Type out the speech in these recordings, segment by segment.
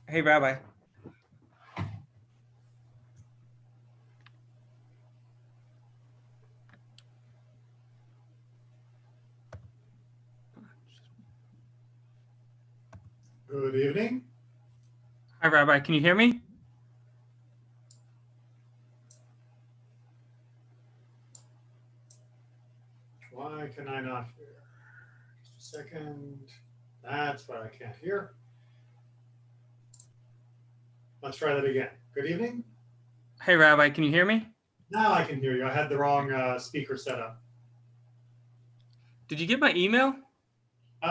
Hey, Rabbi. Good evening. Hi, Rabbi. Can you hear me? Why can I not hear? Just a second. That's why I can't hear. Let's try that again. Good evening. Hey, Rabbi. Can you hear me? Now I can hear you. I had the wrong speaker set up. Did you get my email?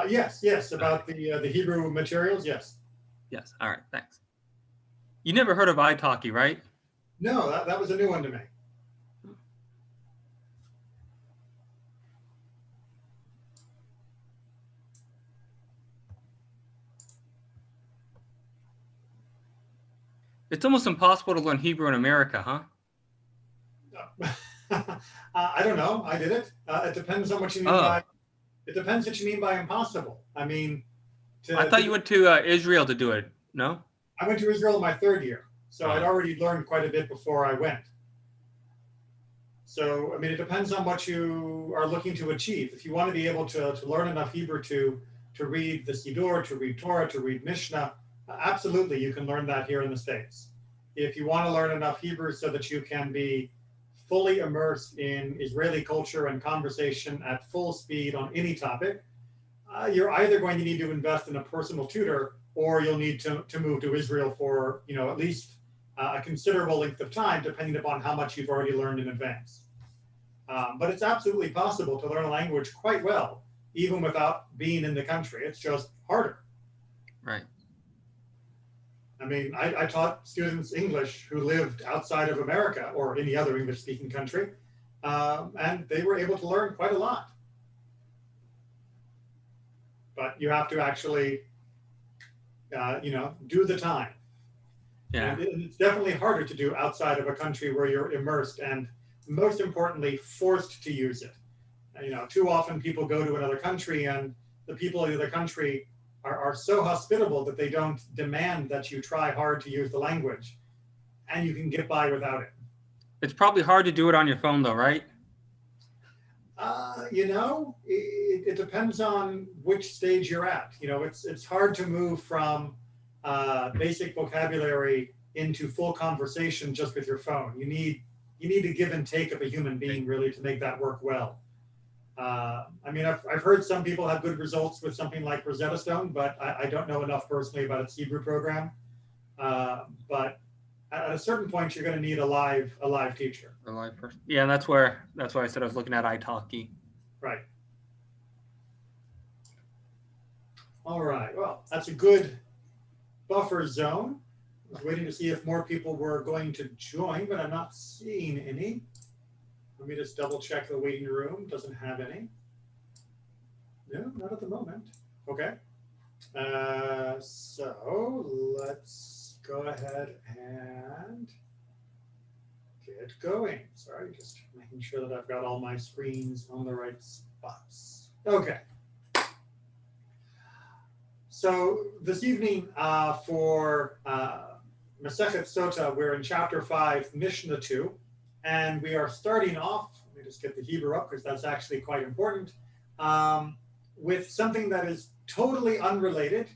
Yes. About the Hebrew materials. Yes. Yes. All right. Thanks. You never heard of italki, right? No, that was a new one to me. It's almost impossible to learn Hebrew in America, huh? I don't know. I did it. It depends on what you mean by. Oh, It depends what you mean by impossible. I mean, I thought you went to Israel to do it. No? I went to Israel in my third year, so I'd Oh, already learned quite a bit before I went. So, I mean, it depends on what you are looking to achieve. If you want to be able to learn enough Hebrew to read the Siddur, to read Torah, to read Mishnah, absolutely, you can learn that here in the States. If you want to learn enough Hebrew so that you can be fully immersed in Israeli culture and conversation at full speed on any topic, you're either going to need to invest in a personal tutor or you'll need to move to Israel for, at least a considerable length of time, depending upon how much you've already learned in advance. But it's absolutely possible to learn a language quite well, even without being in the country. It's just harder. right. I mean, I taught students English who lived outside of America or any other English speaking country, and they were able to learn quite a lot. But you have to actually, do the time. Yeah. And it's definitely harder to do outside of a country where you're immersed and, most importantly, forced to use it. Too often people go to another country and the people in the other country are so hospitable that they don't demand that you try hard to use the language and you can get by without it. It's probably hard to do it on your phone, though, right? It depends on which stage you're at. It's hard to move from basic vocabulary into full conversation just with your phone. You need to give and take of a human being really to make that work well. I mean, I've heard some people have good results with something like Rosetta Stone, but I don't know enough personally about its Hebrew program. But at a certain point, you're going to need a live teacher. A live person. Yeah, that's why I said I was looking at italki. Right. All right. Well, that's a good buffer zone. I was waiting to see if more people were going to join, but I'm not seeing any. Let me just double check the waiting room. Doesn't have any. No, not at the moment. Okay. So let's go ahead and get going. Sorry, just making sure that I've got all my screens on the right spots. Okay. So this evening for Masechet Sotah, we're in chapter 5, Mishnah 2, and we are starting off, let me just get the Hebrew up because that's actually quite important, with something that is totally unrelated.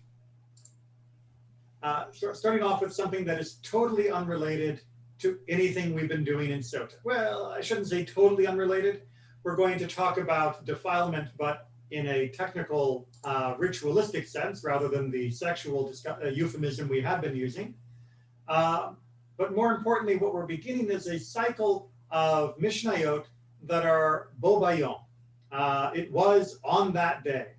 Starting off with something that is totally unrelated to anything we've been doing in Sotah. Well, I shouldn't say totally unrelated. We're going to talk about defilement, but in a technical, ritualistic sense, rather than the sexual euphemism we have been using. But more importantly, what we're beginning is a cycle of Mishnayot that are bo bayom. It was on that day.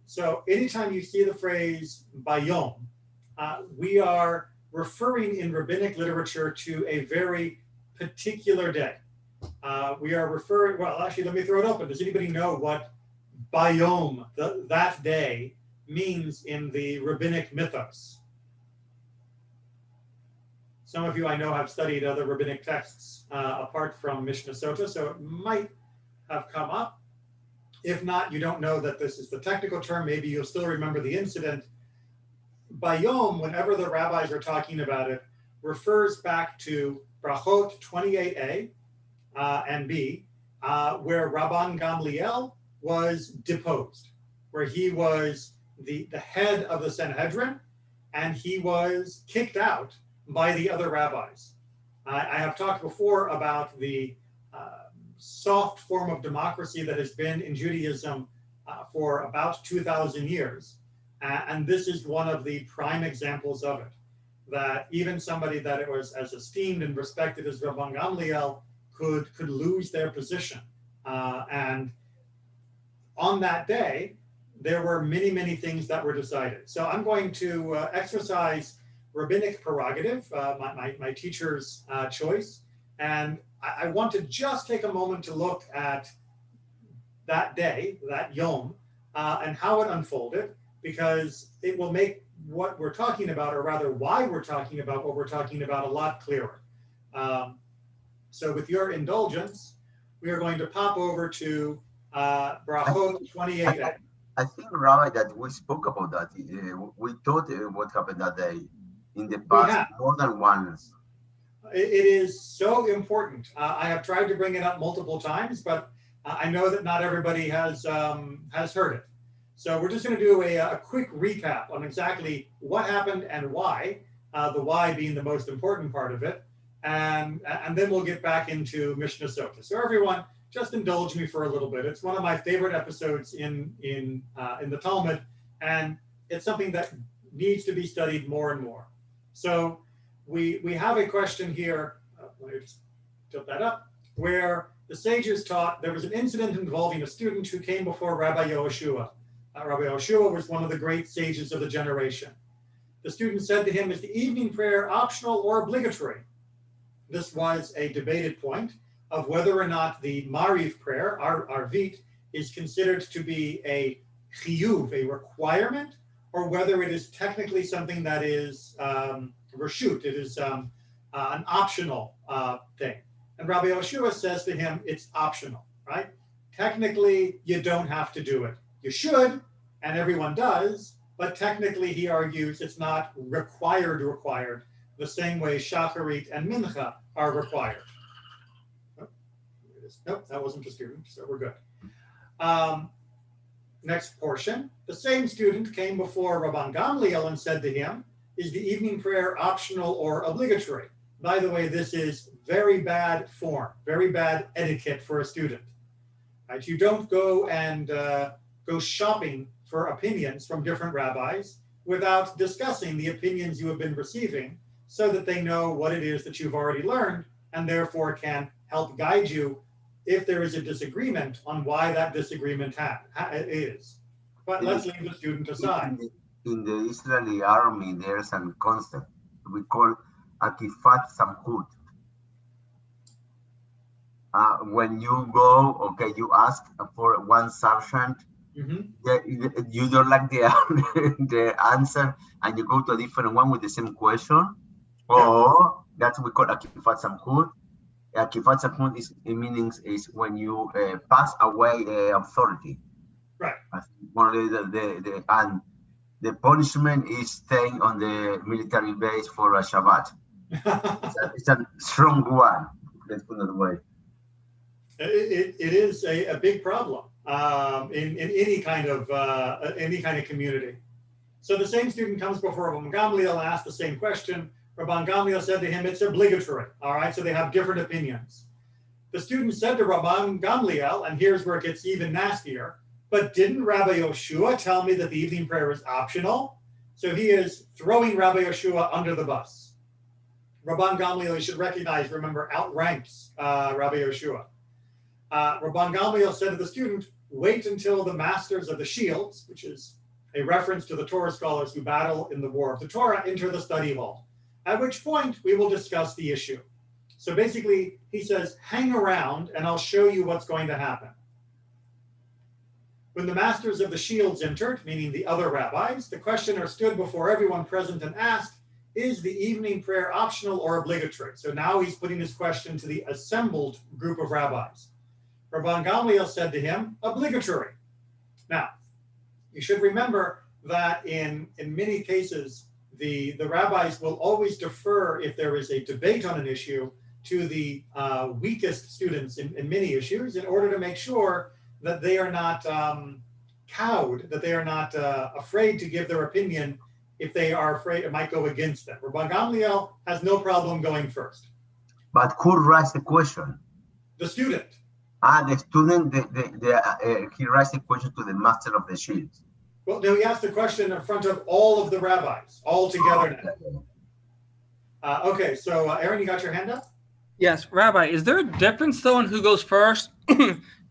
So anytime you see the phrase bayom, we are referring in rabbinic literature to a very particular day. We are referring, well, actually, let me throw it open. Does anybody know what bayom, that day, means in the rabbinic mythos? Some of you I know have studied other rabbinic texts apart from Mishnah Sotah, so it might have come up. If not, you don't know that this is the technical term. Maybe you'll still remember the incident. Bayom, whenever the rabbis are talking about it, refers back to Brachot 28a and b, where Rabban Gamliel was deposed, where he was the head of the Sanhedrin, and he was kicked out by the other rabbis. I have talked before about the soft form of democracy that has been in Judaism for about 2,000 years. And this is one of the prime examples of it, that even somebody that it was as esteemed and respected as Rabban Gamliel could lose their position. And on that day, there were many, many things that were decided. So I'm going to exercise rabbinic prerogative, my teacher's choice. And I want to just take a moment to look at that day, that Yom, and how it unfolded, because it will make what we're talking about, or rather why we're talking about what we're talking about, a lot clearer. So with your indulgence, we are going to pop over to Brachot 28. I think, Rabbi, that we spoke about that. We thought what happened that day in the past more than once. It is so important. I have tried to bring it up multiple times, but I know that not everybody has heard it. So we're just going to do a quick recap on exactly what happened and why, the why being the most important part of it. And then we'll get back into Mishnah Sotah. So everyone, just indulge me for a little bit. It's one of my favorite episodes in the Talmud, and it's something that needs to be studied more and more. So we have a question here. Let me just tilt that up, where the sages taught there was an incident involving a student who came before Rabbi Yehoshua. Rabbi Yehoshua was one of the great sages of the generation. The student said to him, "Is the evening prayer optional or obligatory?" This was a debated point of whether or not the Mariv prayer, Arvit, is considered to be a chiyuv, a requirement, or whether it is technically something that is reshut, it is an optional thing. And Rabbi Yehoshua says to him, it's optional, right? Technically, you don't have to do it. You should, and everyone does, but technically, he argues, it's not required, the same way Shacharit and Mincha are required. Nope, that wasn't the student, so we're good. Next portion, the same student came before Rabban Gamliel and said to him, "Is the evening prayer optional or obligatory?" By the way, this is very bad form, very bad etiquette for a student. Right? You don't go and go shopping for opinions from different rabbis without discussing the opinions you have been receiving, so that they know what it is that you've already learned and therefore can help guide you if there is a disagreement on why that disagreement is. But let's leave the student aside. In the Israeli army, there's a concept we call akifat samchut. When you go, okay, you ask for one sergeant, you don't like the answer, and you go to a different one with the same question, or that's what we call akifat samchut. Akifat samchut is when you pass away authority. Right. And the punishment is staying on the military base for a Shabbat. It's a strong one. Let's put it away. It is a big problem in any kind of community. So the same student comes before Rabban Gamliel and asks the same question. Rabban Gamliel said to him, "It's obligatory." All right, so they have different opinions. The student said to Rabban Gamliel, and here's where it gets even nastier, "But didn't Rabbi Yehoshua tell me that the evening prayer is optional?" So he is throwing Rabbi Yehoshua under the bus. Rabban Gamliel, you should recognize, remember, outranks Rabbi Yehoshua. Rabban Gamliel said to the student, "Wait until the masters of the shields," which is a reference to the Torah scholars who battle in the war of the Torah, "enter the study hall, at which point we will discuss the issue." So basically, he says, hang around and I'll show you what's going to happen. When the masters of the shields entered, meaning the other rabbis, the questioner stood before everyone present and asked, "Is the evening prayer optional or obligatory?" So now he's putting his question to the assembled group of rabbis. Rabban Gamliel said to him, "Obligatory." Now, you should remember that in many cases, the rabbis will always defer if there is a debate on an issue to the weakest students in many issues in order to make sure that they are not cowed, that they are not afraid to give their opinion if they are afraid it might go against them. Rabban Gamliel has no problem going first. But who writes the question? The student. The student, he writes the question to the master of the shield. Well, no, he asked the question in front of all of the rabbis, all together now. Okay, so Aaron, you got your hand up? Yes, Rabbi, is there a difference though in who goes first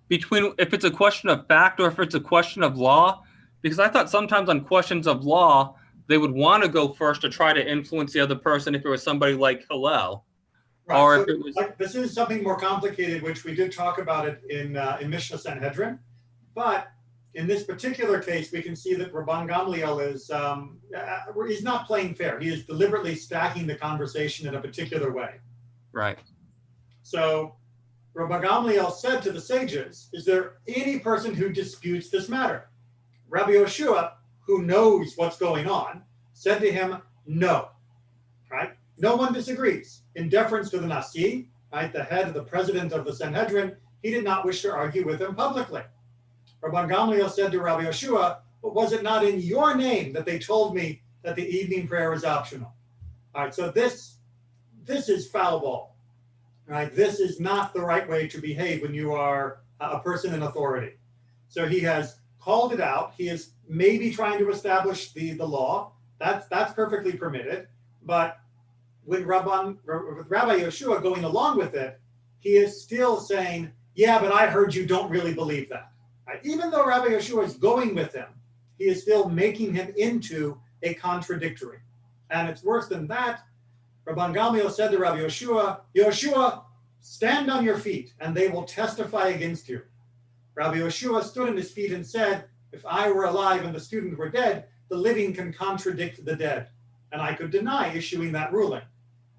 between if it's a question of fact or if it's a question of law? Because I thought sometimes on questions of law, they would want to go first to try to influence the other person if it was somebody like Hillel. Right. Or So, if it was... this is something more complicated, which we did talk about it in Mishnah Sanhedrin. But in this particular case, we can see that Rabban Gamliel is he's not playing fair. He is deliberately stacking the conversation in a particular way. Right. So Rabban Gamliel said to the sages, is there any person who disputes this matter? Rabbi Yoshua, who knows what's going on, said to him, no. Right? No one disagrees. In deference to the Nasi, right, the head, the president of the Sanhedrin, he did not wish to argue with him publicly. Rabban Gamliel said to Rabbi Yoshua, but was it not in your name that they told me that the evening prayer is optional? All right, so this is foul ball. Right? This is not the right way to behave when you are a person in authority. So he has called it out. He is maybe trying to establish the law. That's perfectly permitted. But with Rabbi Yoshua going along with it, he is still saying, yeah, but I heard you don't really believe that. Right? Even though Rabbi Yoshua is going with him, he is still making him into a contradictory. And it's worse than that. Rabban Gamliel said to Rabbi Yoshua, Yoshua, stand on your feet, and they will testify against you. Rabbi Yoshua stood on his feet and said, if I were alive and the student were dead, the living can contradict the dead, and I could deny issuing that ruling.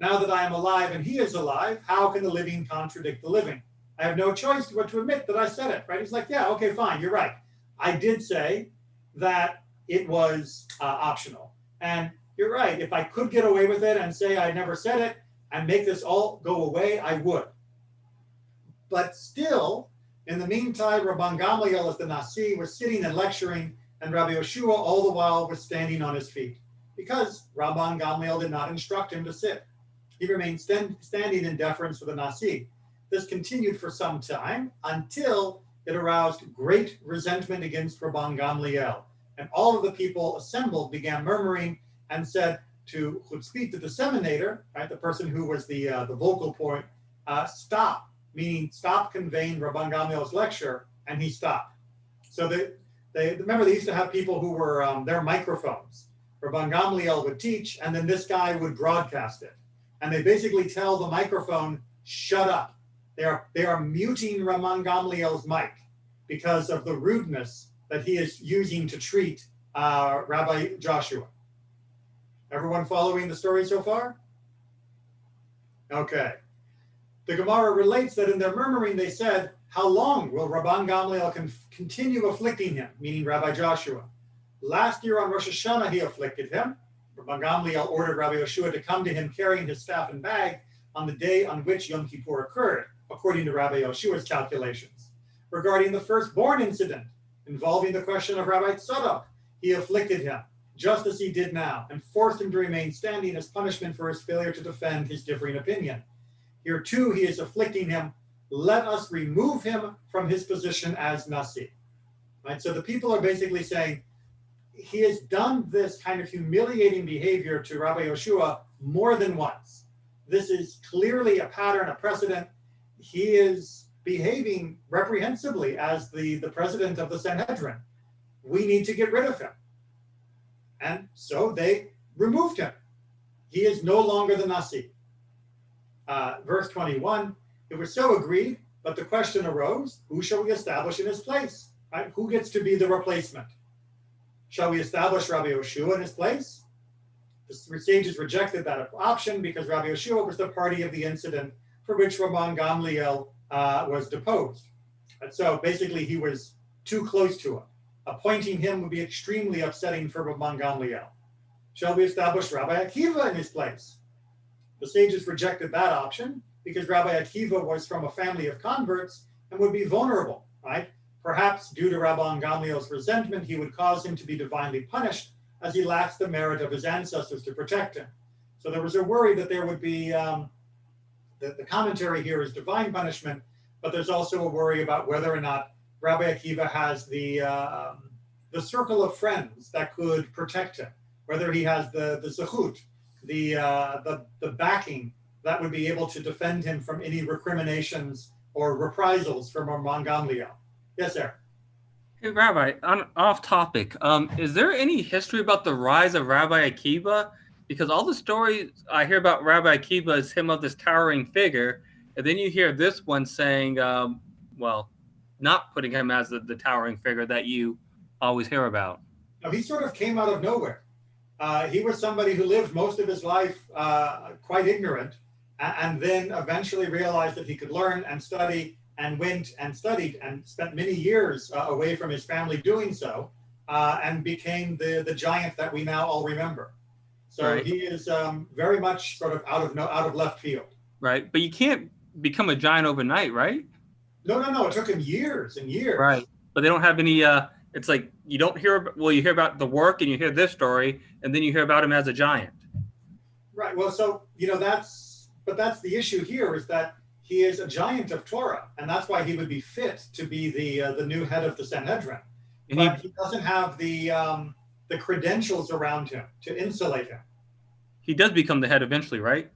Now that I am alive and he is alive, how can the living contradict the living? I have no choice but to admit that I said it, right? He's like, yeah, okay, fine, you're right. I did say that it was optional. And you're right, if I could get away with it and say I never said it and make this all go away, I would. But still, in the meantime, Rabban Gamliel as the Nasi was sitting and lecturing, and Rabbi Yoshua all the while was standing on his feet, because Rabban Gamliel did not instruct him to sit. He remained standing in deference to the Nasi. This continued for some time until it aroused great resentment against Rabban Gamliel. And all of the people assembled began murmuring and said to Chutzpit, the disseminator, right, the person who was the vocal point, stop, meaning stop conveying Rabban Gamliel's lecture, and he stopped. So they remember they used to have people who were their microphones. Rabban Gamliel would teach, and then this guy would broadcast it. And they basically tell the microphone, shut up. They are muting Rabban Gamliel's mic because of the rudeness that he is using to treat Rabbi Joshua. Everyone following the story so far? Okay. The Gemara relates that in their murmuring they said, how long will Rabban Gamliel continue afflicting him, meaning Rabbi Joshua? Last year on Rosh Hashanah he afflicted him. Rabban Gamliel ordered Rabbi Yoshua to come to him carrying his staff and bag on the day on which Yom Kippur occurred, according to Rabbi Yoshua's calculations. Regarding the firstborn incident involving the question of Rabbi Sotah, he afflicted him, just as he did now, and forced him to remain standing as punishment for his failure to defend his differing opinion. Here too he is afflicting him. Let us remove him from his position as Nasi. Right? So the people are basically saying, he has done this kind of humiliating behavior to Rabbi Yoshua more than once. This is clearly a pattern, a precedent. He is behaving reprehensibly as the president of the Sanhedrin. We need to get rid of him. And so they removed him. He is no longer the Nasi. Verse 21, it was so agreed, but the question arose, who shall we establish in his place? Right? Who gets to be the replacement? Shall we establish Rabbi Yoshua in his place? The sages rejected that option because Rabbi Yoshua was the party of the incident for which Rabban Gamliel was deposed. And so basically he was too close to him. Appointing him would be extremely upsetting for Rabban Gamliel. Shall we establish Rabbi Akiva in his place? The sages rejected that option because Rabbi Akiva was from a family of converts and would be vulnerable, right? Perhaps due to Rabban Gamliel's resentment, he would cause him to be divinely punished as he lacks the merit of his ancestors to protect him. So there was a worry that there would be, the commentary here is divine punishment, but there's also a worry about whether or not Rabbi Akiva has the circle of friends that could protect him, whether he has the zechut, the backing that would be able to defend him from any recriminations or reprisals from Rabban Gamliel. Yes, sir. Hey, Rabbi, off topic. Is there any history about the rise of Rabbi Akiva? Because all the stories I hear about Rabbi Akiva is him of this towering figure, and then you hear this one saying, well, not putting him as the towering figure that you always hear about. No, he sort of came out of nowhere. He was somebody who lived most of his life quite ignorant, and then eventually realized that he could learn and study, and went and studied and spent many years away from his family doing so, and became the giant that we now all remember. So right. He is very much sort of out of left field. Right, but you can't become a giant overnight, right? No. It took him years and years. Right, but they don't have any. It's like you don't hear. Well, you hear about the work and you hear this story, and then you hear about him as a giant. Right. Well, so that's the issue here is that he is a giant of Torah, and that's why he would be fit to be the new head of the Sanhedrin. And but he doesn't have the credentials around him to insulate him. He does become the head eventually, right?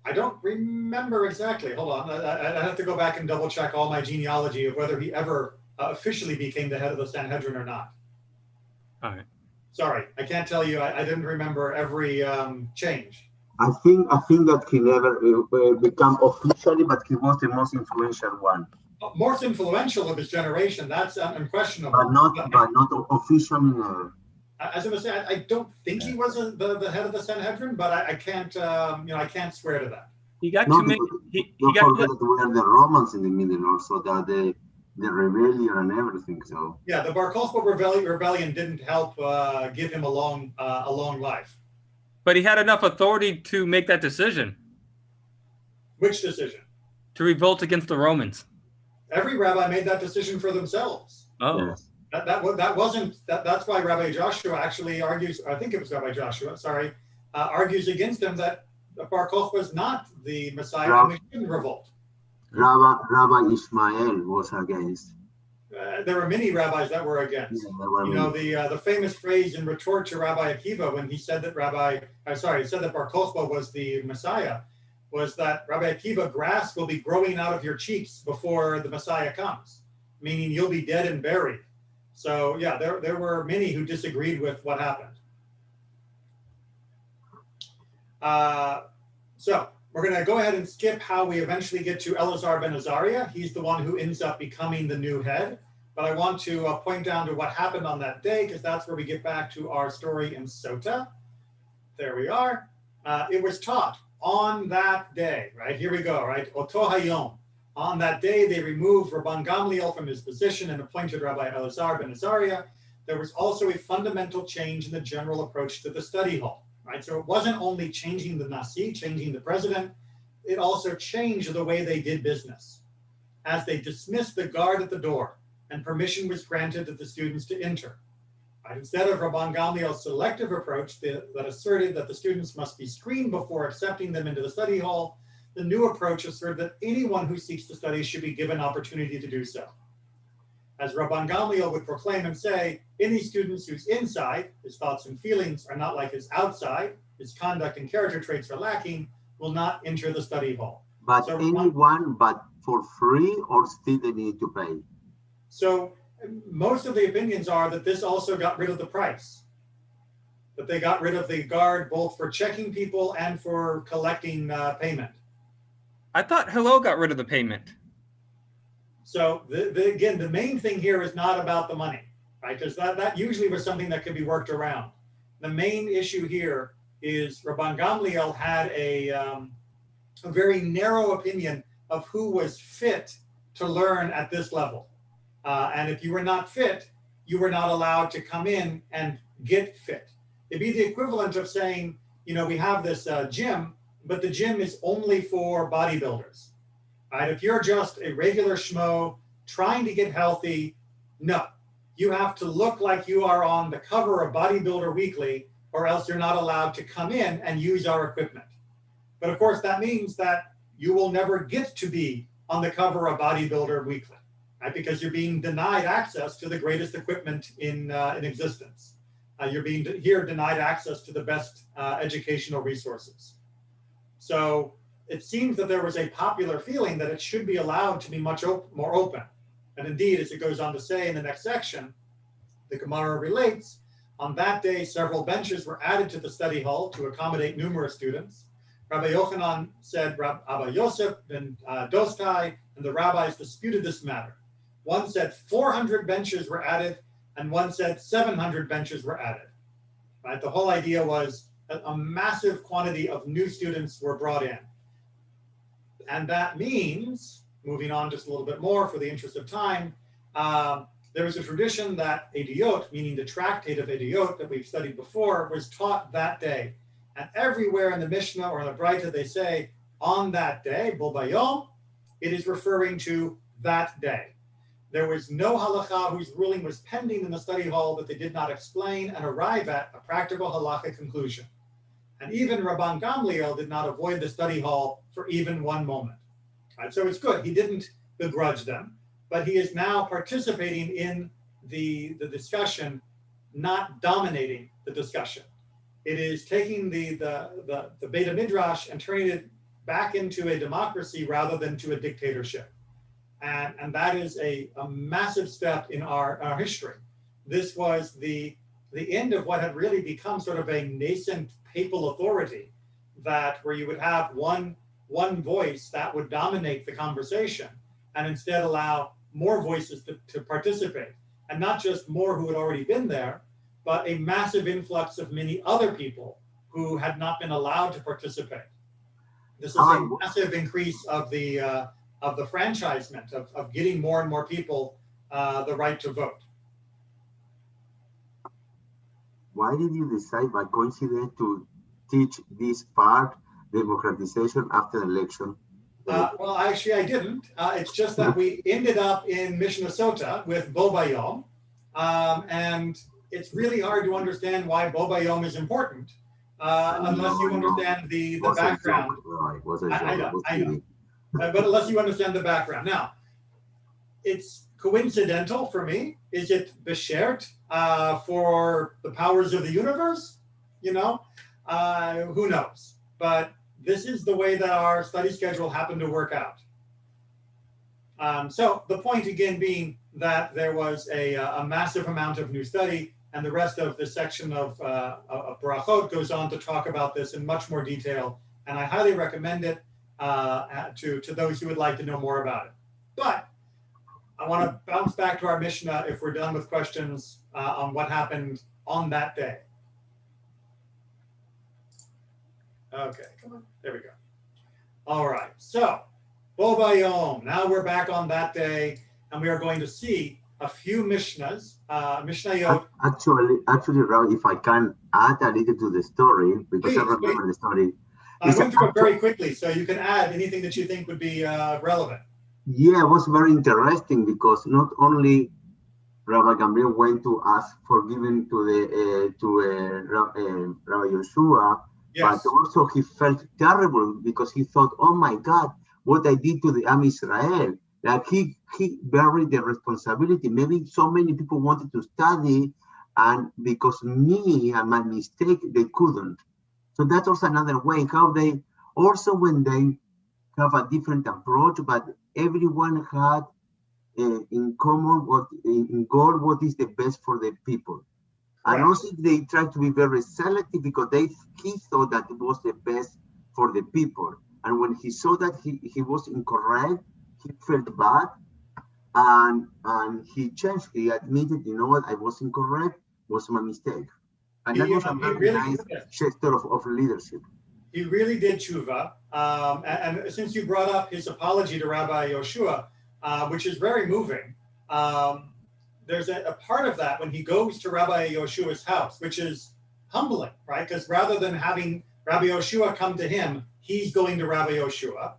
I don't remember exactly. Hold on. I have to go back and double check all my genealogy of whether he ever officially became the head of the Sanhedrin or not. All right. Sorry, I can't tell you. I didn't remember every change. I think that he never became officially, but he was the most influential one. Most influential of his generation. That's unquestionable. But not officially. As I was saying, I don't think he was the head of the Sanhedrin, but I can't I can't swear to that. He got too many. Don't forget that we have the Romans in the middle also, that the rebellion and everything. So yeah, the Bar Kokhba rebellion didn't help give him a long life. But he had enough authority to make that decision. Which decision? To revolt against the Romans. Every rabbi made that decision for themselves. Oh. Yes. That's why Rabbi Joshua actually argues, I think it was Rabbi Joshua, argues against him that Bar Kokhba was not the Messiah and we shouldn't revolt. Rabbi Ishmael was against. There were many rabbis that were against. Yeah, the famous phrase in retort to Rabbi Akiva when he said that he said that Bar Kokhba was the Messiah, was that Rabbi Akiva, grass will be growing out of your cheeks before the Messiah comes, meaning you'll be dead and buried. So yeah, there were many who disagreed with what happened. So we're going to go ahead and skip how we eventually get to Elazar ben Azariah. He's the one who ends up becoming the new head. But I want to point down to what happened on that day, because that's where we get back to our story in Sotah. There we are. It was taught on that day, right? Here we go, right? Oto hayom. On that day, they removed Rabban Gamliel from his position and appointed Rabbi Elazar ben Azariah. There was also a fundamental change in the general approach to the study hall, right? So it wasn't only changing the Nasi, changing the president, it also changed the way they did business. As they dismissed the guard at the door and permission was granted to the students to enter. Right? Instead of Rabban Gamliel's selective approach that asserted that the students must be screened before accepting them into the study hall, the new approach asserted that anyone who seeks to study should be given opportunity to do so. As Rabban Gamliel would proclaim and say, any students whose inside, his thoughts and feelings, are not like his outside, his conduct and character traits are lacking, will not enter the study hall. But so anyone, but for free, or still they need to pay? So most of the opinions are that this also got rid of the price. That they got rid of the guard both for checking people and for collecting payment. I thought Hillel got rid of the payment. So again, the main thing here is not about the money, right? Because that usually was something that could be worked around. The main issue here is Rabban Gamliel had a very narrow opinion of who was fit to learn at this level. And if you were not fit, you were not allowed to come in and get fit. It'd be the equivalent of saying, we have this gym, but the gym is only for bodybuilders. Right? If you're just a regular schmo trying to get healthy, no. You have to look like you are on the cover of Bodybuilder Weekly, or else you're not allowed to come in and use our equipment. But of course, that means that you will never get to be on the cover of Bodybuilder Weekly, right? Because you're being denied access to the greatest equipment in existence. You're being denied access to the best educational resources. So it seems that there was a popular feeling that it should be allowed to be much more open. And indeed, as it goes on to say in the next section, the Gemara relates, on that day, several benches were added to the study hall to accommodate numerous students. Rabbi Yochanan said, Abba Yosef ben Dostai and the rabbis disputed this matter. One said 400 benches were added, and one said 700 benches were added. Right? The whole idea was that a massive quantity of new students were brought in. And that means, moving on just a little bit more for the interest of time, there was a tradition that Ediot, meaning the tractate of Ediot that we've studied before, was taught that day. And everywhere in the Mishnah or in the Braita, they say, on that day, Bo Bayom, it is referring to that day. There was no halacha whose ruling was pending in the study hall that they did not explain and arrive at a practical halacha conclusion. And even Rabban Gamliel did not avoid the study hall for even one moment. Right, so it's good. He didn't begrudge them, but he is now participating in the discussion, not dominating the discussion. It is taking the Beit Midrash and turning it back into a democracy rather than to a dictatorship. And that is a massive step in our history. This was the end of what had really become sort of a nascent papal authority, that where you would have one voice that would dominate the conversation and instead allow more voices to participate. And not just more who had already been there, but a massive influx of many other people who had not been allowed to participate. This is a massive increase of the franchisement, of getting more and more people the right to vote. Why did you decide by coincidence to teach this part, democratization, after the election? Well, actually, I didn't. It's just that we ended up in Mishnah Sotah with Bo Bayom, and it's really hard to understand why Bo Bayom is important unless you understand the background. I know. But unless you understand the background. Now, it's coincidental for me. Is it beshert for the powers of the universe? Who knows? But this is the way that our study schedule happened to work out. So the point again being that there was a massive amount of new study, and the rest of the section of Barachot goes on to talk about this in much more detail, and I highly recommend it to those who would like to know more about it. But I want to bounce back to our Mishnah if we're done with questions on what happened on that day. Okay, come on. There we go. All right. So, Bo Bayom. Now we're back on that day, and we are going to see a few Mishnahs. Mishnayot. Actually, Rav, if I can add a little to the story, because I remember the story. I went through it very quickly, so you can add anything that you think would be relevant. Yeah, it was very interesting because not only Rabbi Gamliel went to ask forgiveness to Rabbi Yeshua, yes, but also he felt terrible because he thought, "Oh my God, what I did to the Am Israel!" Like he buried the responsibility. Maybe so many people wanted to study, and because me and my mistake, they couldn't. So that's also another way how they also, when they have a different approach, but everyone had in common what is the best for the people. Right. And also they tried to be very selective because he thought that it was the best for the people. And when he saw that he was incorrect, he felt bad, and he changed. He admitted, you know what, I was incorrect, was my mistake. And that was a very nice gesture of leadership. He really did tshuva. And since you brought up his apology to Rabbi Yoshua, which is very moving, there's a part of that when he goes to Rabbi Yoshua's house, which is humbling, right? Because rather than having Rabbi Yoshua come to him, he's going to Rabbi Yoshua.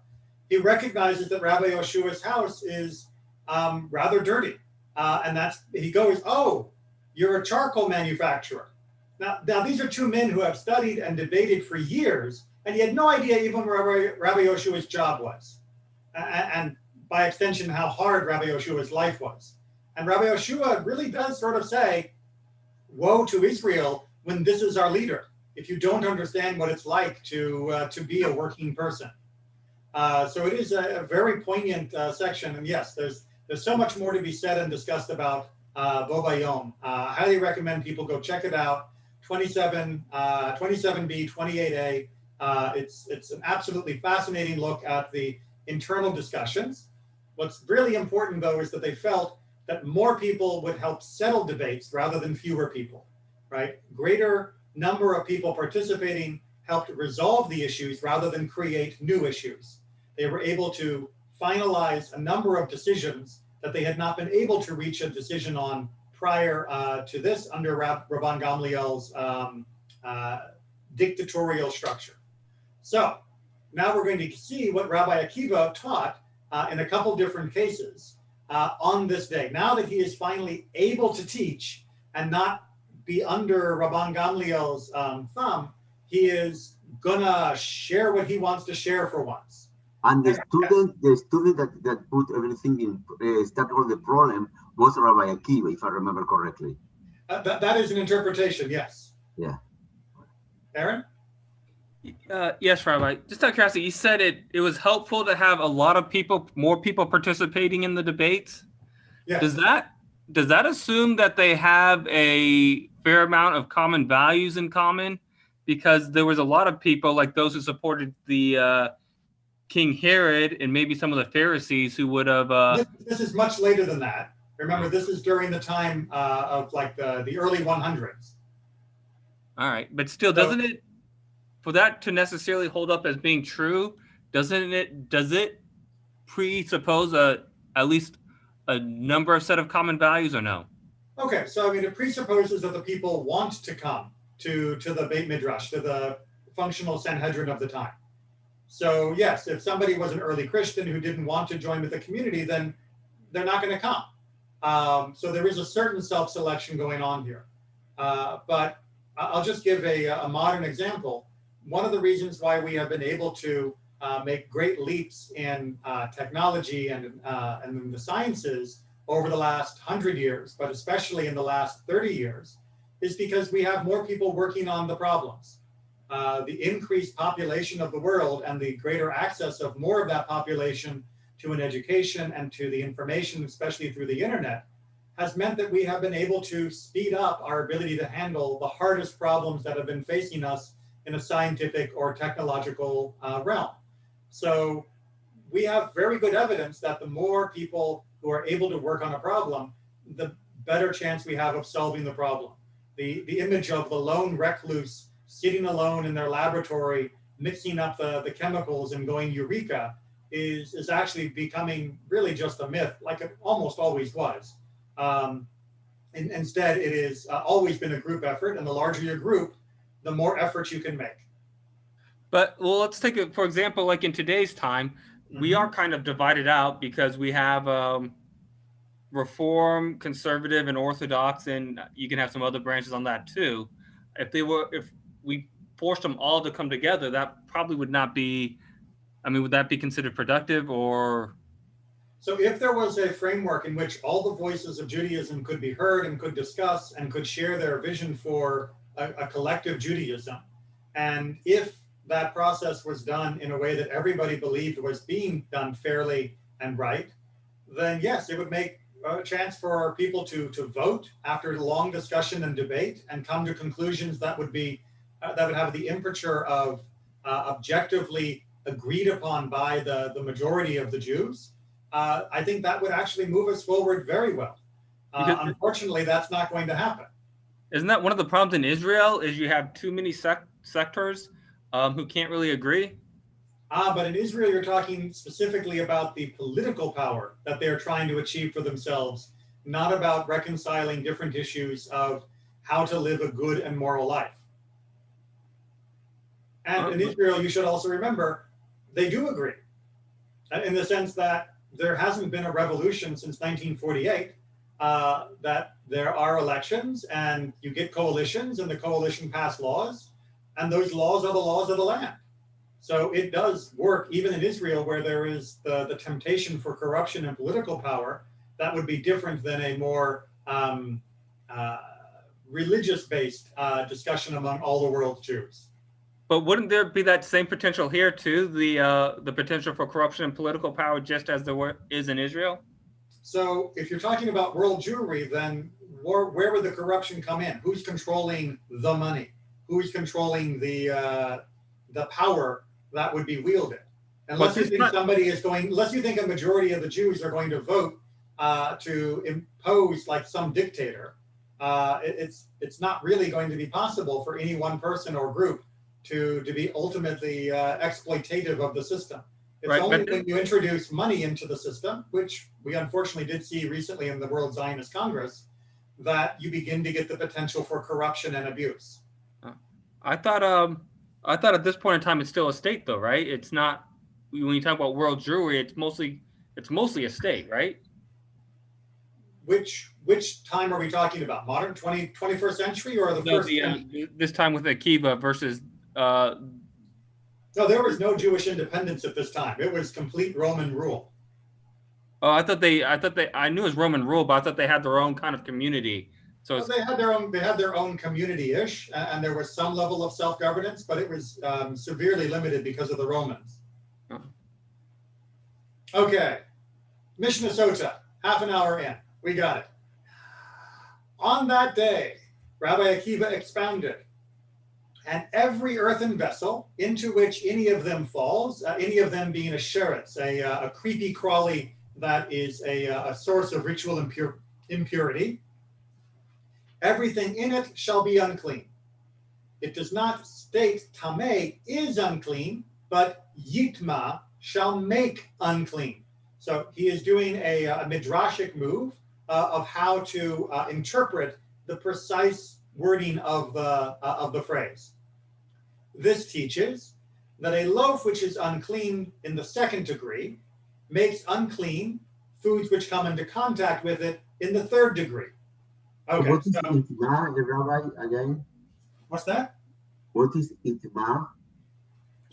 He recognizes that Rabbi Yoshua's house is rather dirty. And he goes, oh, you're a charcoal manufacturer. Now, these are two men who have studied and debated for years, and he had no idea even what Rabbi Yoshua's job was. And by extension, how hard Rabbi Yoshua's life was. And Rabbi Yoshua really does sort of say, woe to Israel when this is our leader, if you don't understand what it's like to be a working person. So it is a very poignant section. And yes, there's so much more to be said and discussed about Bo Bayom. I highly recommend people go check it out. 27B, 28A. It's an absolutely fascinating look at the internal discussions. What's really important, though, is that they felt that more people would help settle debates rather than fewer people, right? Greater number of people participating helped resolve the issues rather than create new issues. They were able to finalize a number of decisions that they had not been able to reach a decision on prior to this under Rabban Gamliel's dictatorial structure. So now we're going to see what Rabbi Akiva taught in a couple different cases on this day. Now that he is finally able to teach and not be under Rabban Gamliel's thumb, he is gonna share what he wants to share for once. And the student that put everything in, started all the problem was Rabbi Akiva, if I remember correctly. That is an interpretation, yes. Yeah. Aaron? Yes, Rabbi. Just out of curiosity, you said it was helpful to have a lot of people, more people participating in the debates. Yes. Does that assume that they have a fair amount of common values in common? Because there was a lot of people, like those who supported the King Herod and maybe some of the Pharisees who would have. This is much later than that. Remember, this is during the time of like the early 100s. All right, but still, doesn't it, for that to necessarily hold up as being true, does it presuppose at least a number of set of common values, or no? Okay, so I mean, it presupposes that the people want to come to the Beit Midrash, to the functional Sanhedrin of the time. So yes, if somebody was an early Christian who didn't want to join with the community, then they're not going to come. So there is a certain self-selection going on here. But I'll just give a modern example. One of the reasons why we have been able to make great leaps in technology and in the sciences over the last 100 years, but especially in the last 30 years, is because we have more people working on the problems. The increased population of the world and the greater access of more of that population to an education and to the information, especially through the internet, has meant that we have been able to speed up our ability to handle the hardest problems that have been facing us in a scientific or technological realm. So we have very good evidence that the more people who are able to work on a problem, the better chance we have of solving the problem. The image of the lone recluse sitting alone in their laboratory, mixing up the chemicals and going eureka is actually becoming really just a myth, like it almost always was. Instead, it is always been a group effort, and the larger your group, the more effort you can make. But, well, let's take it, for example, like in today's time, we are kind of divided out because we have Reform, Conservative, and Orthodox, and you can have some other branches on that too. If we forced them all to come together, that probably would not be, I mean, would that be considered productive or? So if there was a framework in which all the voices of Judaism could be heard and could discuss and could share their vision for a collective Judaism, and if that process was done in a way that everybody believed was being done fairly and right, then yes, it would make a chance for people to vote after long discussion and debate and come to conclusions that would be that would have the imprimatur of objectively agreed upon by the majority of the Jews. I think that would actually move us forward very well. Unfortunately, that's not going to happen. Isn't that one of the problems in Israel? Is you have too many sectors who can't really agree? But in Israel, you're talking specifically about the political power that they're trying to achieve for themselves not about reconciling different issues of how to live a good and moral life. And in Israel, you should also remember, they do agree, in the sense that there hasn't been a revolution since 1948, that there are elections and you get coalitions and the coalition pass laws, and those laws are the laws of the land. So it does work even in Israel, where there is the temptation for corruption and political power. That would be different than a more religious-based discussion among all the world's Jews. But wouldn't there be that same potential here too, the potential for corruption and political power, just as there is in Israel? So if you're talking about world Jewry, then where would the corruption come in? Who's controlling the money? Who's controlling the power that would be wielded? Unless you think unless you think a majority of the Jews are going to vote to impose like some dictator, it's not really going to be possible for any one person or group to be ultimately exploitative of the system. It's only when you introduce money into the system, which we unfortunately did see recently in the World Zionist Congress, that you begin to get the potential for corruption and abuse. I thought at this point in time it's still a state, though, right? It's not, when you talk about world Jewry, it's mostly a state, right? Which time are we talking about? Modern 21st century or the first? This time with Akiva versus. No, there was no Jewish independence at this time. It was complete Roman rule. Oh, I knew it was Roman rule, but I thought they had their own kind of community. So well, they had their own community-ish, and there was some level of self-governance, but it was severely limited because of the Romans. Oh. Okay, Mishnah Sotah, half an hour in. We got it. On that day, Rabbi Akiva expounded, and every earthen vessel into which any of them falls, any of them being a sheretz, a creepy crawly that is a source of ritual impurity, everything in it shall be unclean. It does not state tameh is unclean, but yitma shall make unclean. So he is doing a midrashic move of how to interpret the precise wording of the phrase. This teaches that a loaf which is unclean in the second degree makes unclean foods which come into contact with it in the third degree. Okay. What is itma, Rabbi, again? What's that? What is itma?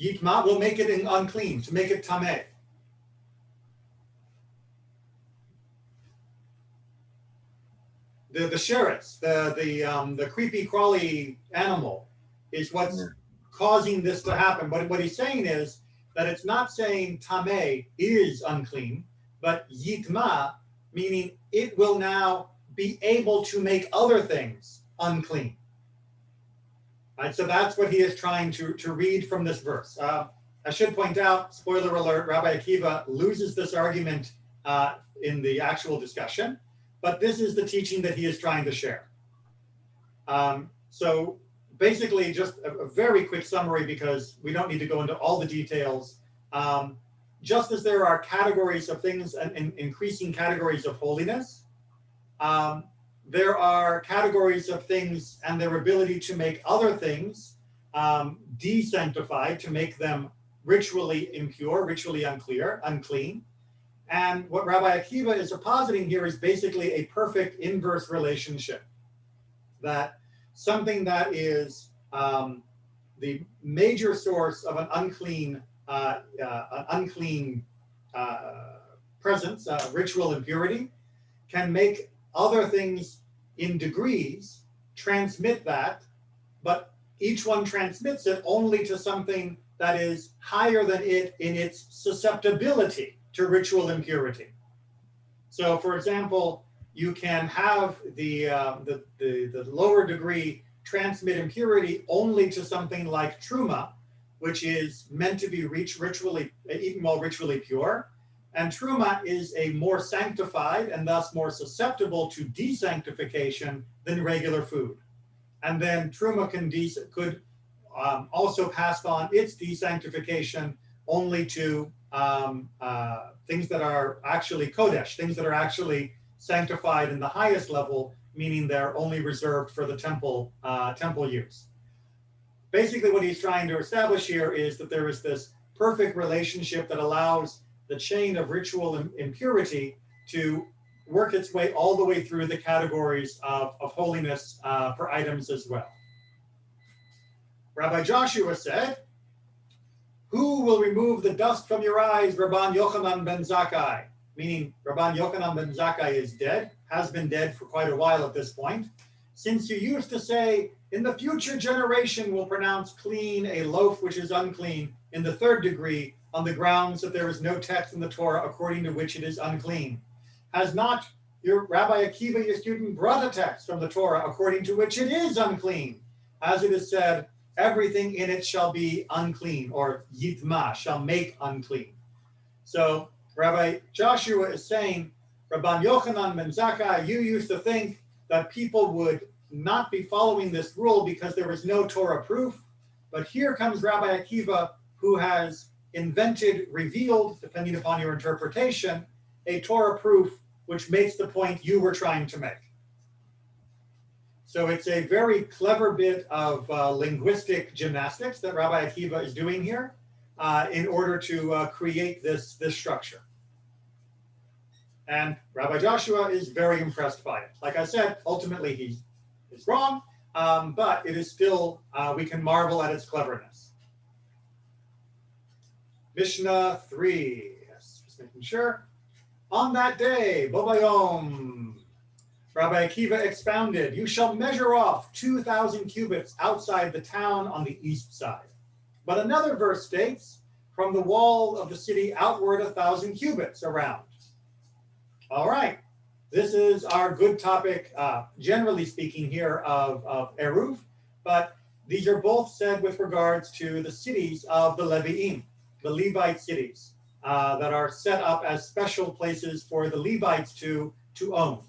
Yitma will make it unclean, to make it tameh. The sheretz, the creepy crawly animal, is what's causing this to happen. But what he's saying is that it's not saying tameh is unclean, but yitma, meaning it will now be able to make other things unclean. Right, so that's what he is trying to read from this verse. I should point out, spoiler alert, Rabbi Akiva loses this argument in the actual discussion, but this is the teaching that he is trying to share. So basically, just a very quick summary, because we don't need to go into all the details. Just as there are categories of things and increasing categories of holiness, there are categories of things and their ability to make other things desanctified, to make them ritually impure, ritually unclean. And what Rabbi Akiva is positing here is basically a perfect inverse relationship. That something that is the major source of an unclean presence, ritual impurity, can make other things in degrees transmit that, but each one transmits it only to something that is higher than it in its susceptibility to ritual impurity. So, for example, you can have the lower degree transmit impurity only to something like truma, which is meant to be eaten while ritually pure. And truma is a more sanctified and thus more susceptible to desanctification than regular food. And then truma could also pass on its desanctification only to things that are actually kodesh, things that are actually sanctified in the highest level, meaning they're only reserved for the temple use. Basically, what he's trying to establish here is that there is this perfect relationship that allows the chain of ritual impurity to work its way all the way through the categories of holiness for items as well. Rabbi Joshua said, "Who will remove the dust from your eyes, Rabban Yochanan ben Zakkai?" Meaning Rabban Yochanan ben Zakkai is dead, has been dead for quite a while at this point. "Since you used to say, in the future generation will pronounce clean a loaf which is unclean in the third degree on the grounds that there is no text in the Torah according to which it is unclean. Has not your Rabbi Akiva, your student, brought a text from the Torah according to which it is unclean? As it is said, everything in it shall be unclean, or yitma, shall make unclean." So Rabbi Joshua is saying, Rabban Yochanan ben Zakkai, you used to think that people would not be following this rule because there was no Torah proof. But here comes Rabbi Akiva, who has invented, revealed, depending upon your interpretation, a Torah proof which makes the point you were trying to make. So it's a very clever bit of linguistic gymnastics that Rabbi Akiva is doing here in order to create this structure. And Rabbi Joshua is very impressed by it. Like I said, ultimately he's wrong, but it is still, we can marvel at its cleverness. Mishnah 3, yes, just making sure. On that day, Bo Bayom, Rabbi Akiva expounded, you shall measure off 2,000 cubits outside the town on the east side. But another verse states, from the wall of the city outward 1,000 cubits around. All right, this is our good topic, generally speaking here, of Eruv, but these are both said with regards to the cities of the Levi'im, the Levite cities that are set up as special places for the Levites to own.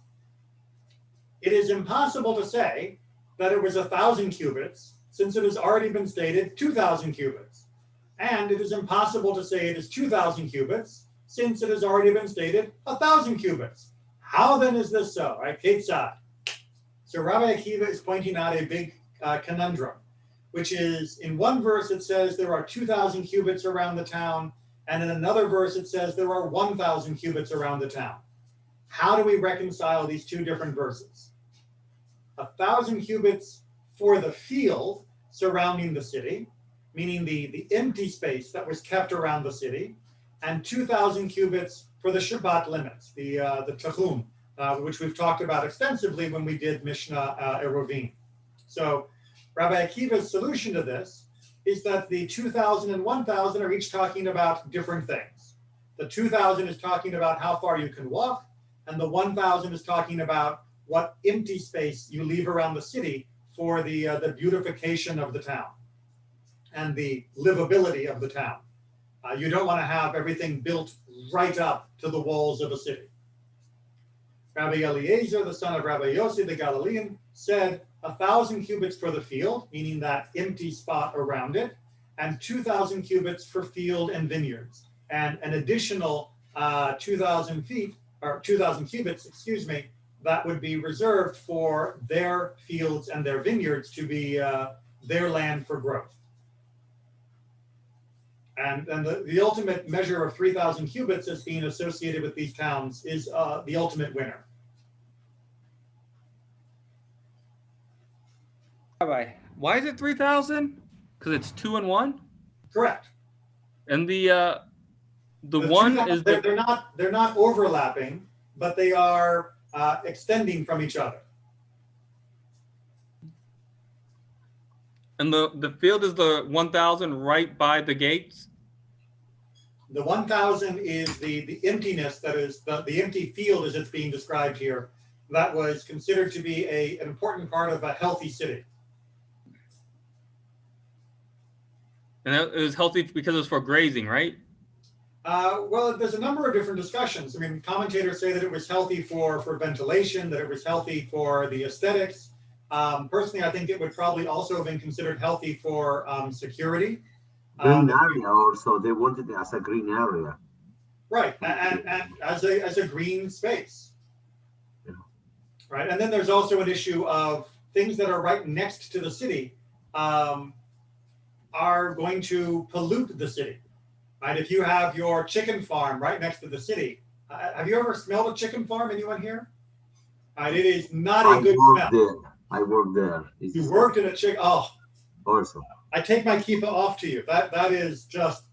It is impossible to say that it was 1,000 cubits, since it has already been stated 2,000 cubits. And it is impossible to say it is 2,000 cubits, since it has already been stated 1,000 cubits. How then is this so, right? Ketzad. So Rabbi Akiva is pointing out a big conundrum, which is in one verse it says there are 2,000 cubits around the town, and in another verse it says there are 1,000 cubits around the town. How do we reconcile these two different verses? 1,000 cubits for the field surrounding the city, meaning the empty space that was kept around the city, and 2,000 cubits for the Shabbat limits, the Tehum, which we've talked about extensively when we did Mishnah Eruvin. So Rabbi Akiva's solution to this is that the 2,000 and 1,000 are each talking about different things. The 2,000 is talking about how far you can walk, and the 1,000 is talking about what empty space you leave around the city for the beautification of the town and the livability of the town. You don't want to have everything built right up to the walls of a city. Rabbi Eliezer, the son of Rabbi Yossi the Galilean, said 1,000 cubits for the field, meaning that empty spot around it, and 2,000 cubits for field and vineyards, and an additional 2,000 cubits, that would be reserved for their fields and their vineyards to be their land for growth. And the ultimate measure of 3,000 cubits as being associated with these towns is the ultimate winner. Rabbi, why is it 3,000? Because it's 2 and 1? Correct. And the one is they're not overlapping, but they are extending from each other. And the field is the 1,000 right by the gates? The 1,000 is the emptiness, that is the empty field as it's being described here, that was considered to be an important part of a healthy city. And it was healthy because it was for grazing, right? Well, there's a number of different discussions. I mean, commentators say that it was healthy for ventilation, that it was healthy for the aesthetics. Personally, I think it would probably also have been considered healthy for security. Green area also, they wanted it as a green area. Right, and as a green space. right? And then there's also an issue of things that are right next to the city are going to pollute the city, right? If you have your chicken farm right next to the city, have you ever smelled a chicken farm? Anyone here? Right, it is not a good smell. I worked there. You worked in a chicken. Oh, also. I take my kippah off to you. That is just.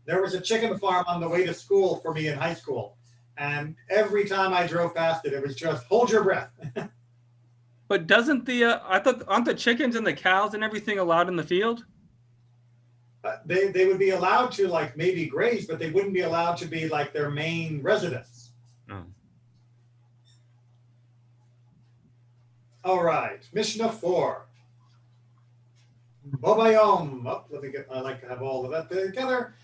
There was a chicken farm on the way to school for me in high school, and every time I drove past it, it was just hold your breath. But doesn't aren't the chickens and the cows and everything allowed in the field? They would be allowed to like maybe graze, but they wouldn't be allowed to be like their main residence. Oh. All right, Mishnah 4. Bobayom. I like to have all of that together.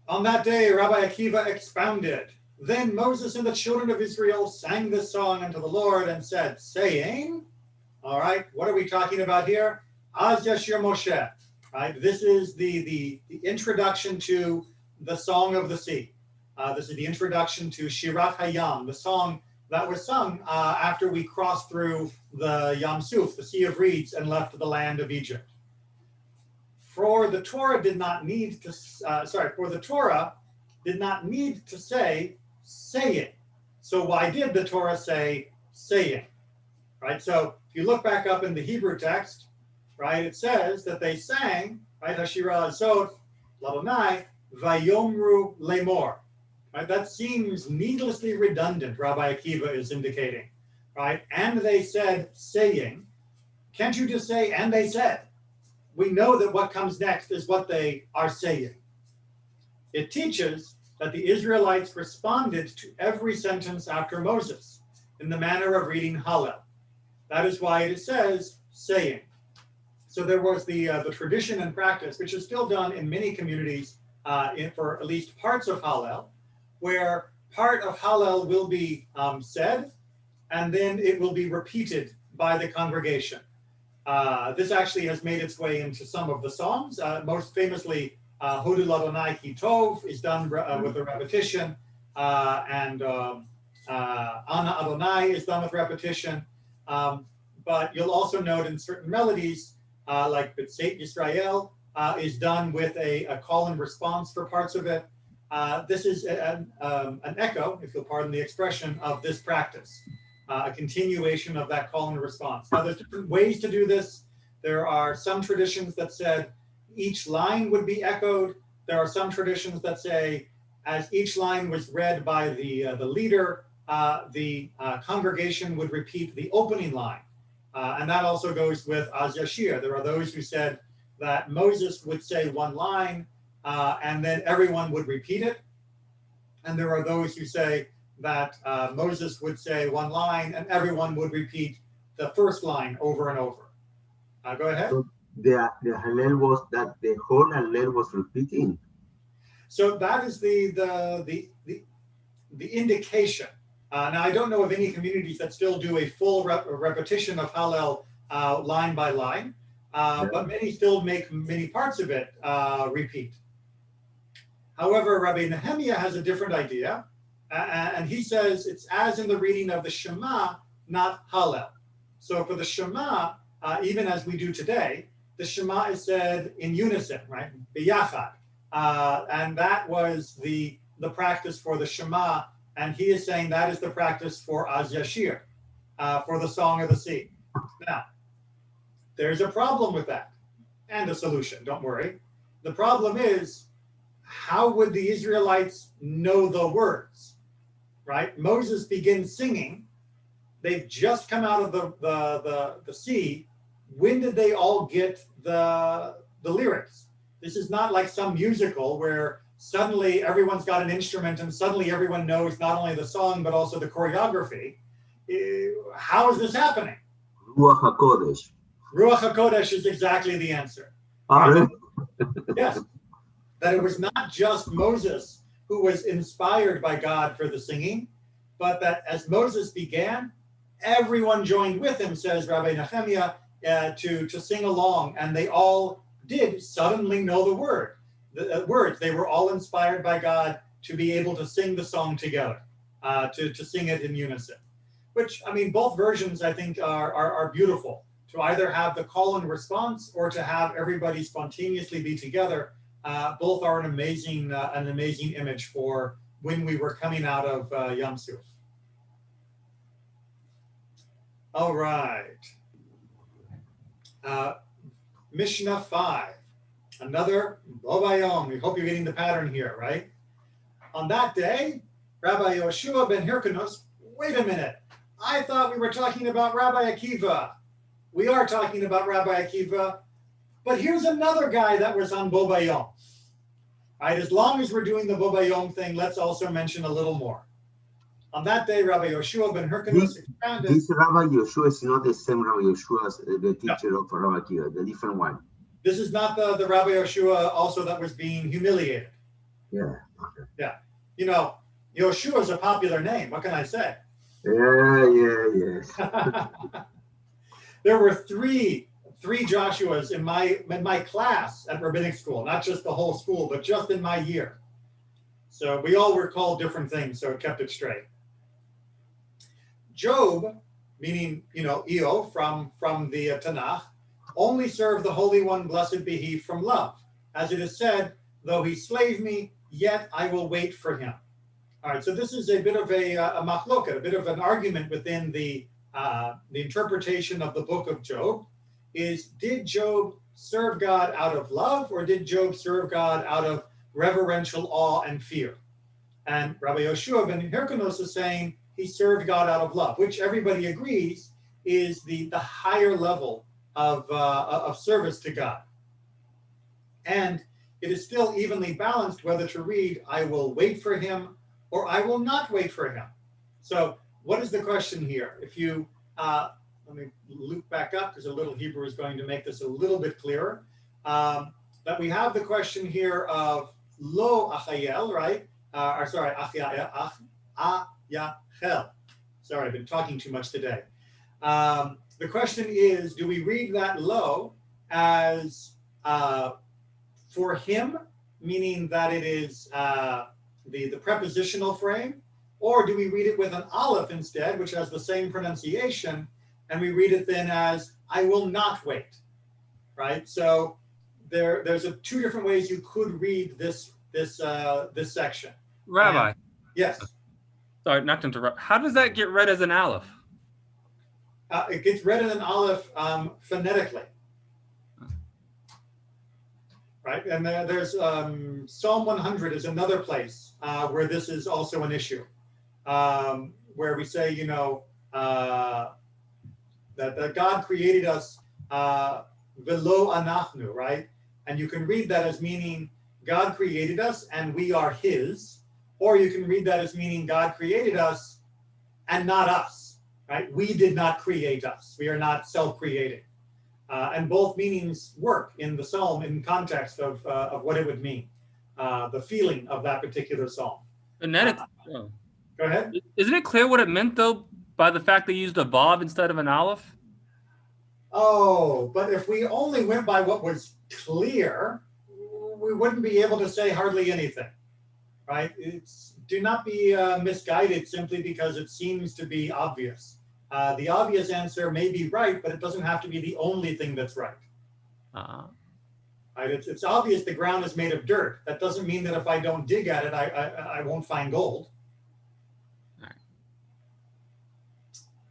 On that day, Rabbi Akiva expounded. Then Moses and the children of Israel sang this song unto the Lord and said, saying, all right, what are we talking about here? Az Yashir Moshe. Right, this is the introduction to the Song of the Sea. This is the introduction to Shirat Hayam, the song that was sung after we crossed through the Yam Suf, the Sea of Reeds, and left the land of Egypt. For the Torah did not need to. For the Torah did not need to say saying. So why did the Torah say saying? Right. So if you look back up in the Hebrew text, right, it says that they sang, right, Hashira Azot, Ladonai, Vayomru Lemor. Right, that seems needlessly redundant, Rabbi Akiva is indicating. Right, and they said saying. Can't you just say, and they said? We know that what comes next is what they are saying. It teaches that the Israelites responded to every sentence after Moses in the manner of reading Hallel. That is why it says saying. So there was the tradition and practice, which is still done in many communities for at least parts of Hallel, where part of Hallel will be said, and then it will be repeated by the congregation. This actually has made its way into some of the songs. Most famously, Hodu Ladonai Ki Tov is done with a repetition, and Ana Adonai is done with repetition. But you'll also note in certain melodies, like B'Tzeit Yisrael, is done with a call and response for parts of it. This is an echo, if you'll pardon the expression, of this practice. A continuation of that call and response. Now, there's different ways to do this. There are some traditions that said each line would be echoed. There are some traditions that say, as each line was read by the leader, the congregation would repeat the opening line. And that also goes with Az Yashir. There are those who said that Moses would say one line, and then everyone would repeat it. And there are those who say that Moses would say one line and everyone would repeat the first line over and over. Go ahead. So the Hallel was that the whole Hallel was repeating. So that is the indication. Now I don't know of any communities that still do a full repetition of Hallel line by line, but many still make many parts of it repeat. However, Rabbi Nehemiah has a different idea. And he says it's as in the reading of the Shema, not Hallel. So for the Shema, even as we do today, the Shema is said in unison, right? B'yachad. And that was the practice for the Shema. And he is saying that is the practice for Az Yashir, for the Song of the Sea. Now, there's a problem with that and a solution, don't worry. The problem is, how would the Israelites know the words? Right? Moses begins singing. They've just come out of the sea. When did they all get the lyrics? This is not like some musical where suddenly everyone's got an instrument and suddenly everyone knows not only the song but also the choreography. How is this happening? Ruach HaKodesh. Ruach HaKodesh is exactly the answer. Right? Yes. That it was not just Moses who was inspired by God for the singing, but that as Moses began, everyone joined with him, says Rabbi Nehemiah, to sing along, and they all did suddenly know the words. They were all inspired by God to be able to sing the song together, to sing it in unison. which, I mean, both versions I think are beautiful. To either have the call and response or to have everybody spontaneously be together, both are an amazing image for when we were coming out of Yam Suf. All right. Mishnah 5, another Bo Bayom. We hope you're getting the pattern here, right? On that day, Rabbi Yoshua ben Hyrcanus, wait a minute. I thought we were talking about Rabbi Akiva. We are talking about Rabbi Akiva, but here's another guy that was on Bo Bayom. All right, as long as we're doing the Bo Bayom thing, let's also mention a little more. On that day, Rabbi Yoshua ben Hyrcanus expanded. This Rabbi Yoshua is not the same Rabbi Yoshua as the teacher of Rabbi Akiva, the different one. This is not the Rabbi Yoshua also that was being humiliated. Yeah. Okay. Yeah. You know, Yoshua is a popular name. What can I say? Yeah. There were three Joshuas in my class at rabbinic school, not just the whole school, but just in my year. So we all were called different things, so it kept it straight. Job, meaning, Eo from the Tanakh, only served the Holy One, blessed be he, from love. As it is said, though he slave me, yet I will wait for him. All right, so this is a bit of a machloket, a bit of an argument within the interpretation of the book of Job. Did Job serve God out of love, or did Job serve God out of reverential awe and fear? And Rabbi Yoshua ben Hyrcanus is saying he served God out of love, which everybody agrees is the higher level of service to God. And it is still evenly balanced whether to read, I will wait for him, or I will not wait for him. So what is the question here? If you, let me loop back up because a little Hebrew is going to make this a little bit clearer. That we have the question here of lo achayel, right? Achayachel. Sorry, I've been talking too much today. The question is, do we read that lo as for him, meaning that it is the prepositional frame, or do we read it with an aleph instead, which has the same pronunciation, and we read it then as I will not wait, right? So there's two different ways you could read this section. Rabbi. And, yes. Sorry, not to interrupt. How does that get read as an aleph? It gets read as an aleph phonetically. Right, and there's Psalm 100 is another place where this is also an issue, where we say, that God created us velo anachnu, right? And you can read that as meaning God created us and we are His, or you can read that as meaning God created us and not us, right? We did not create us. We are not self-creating. And both meanings work in the psalm in context of what it would mean, the feeling of that particular psalm. And then Go ahead. Isn't it clear what it meant, though, by the fact they used a vav instead of an aleph? Oh, but if we only went by what was clear, we wouldn't be able to say hardly anything, right? Do not be misguided simply because it seems to be obvious. The obvious answer may be right, but it doesn't have to be the only thing that's right. Right? It's obvious the ground is made of dirt. That doesn't mean that if I don't dig at it, I won't find gold.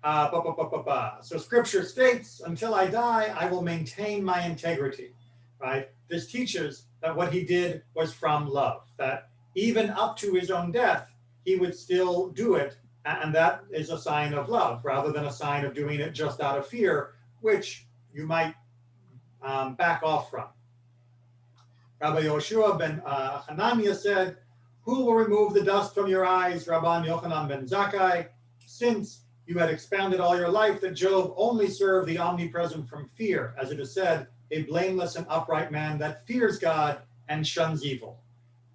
So Scripture states, until I die, I will maintain my integrity. Right? This teaches that what he did was from love, that even up to his own death, he would still do it. And that is a sign of love rather than a sign of doing it just out of fear, which you might back off from. Rabbi Yoshua ben Hananiah said, who will remove the dust from your eyes, Rabban Yochanan ben Zakkai, since you had expounded all your life that Job only served the omnipresent from fear, as it is said, a blameless and upright man that fears God and shuns evil.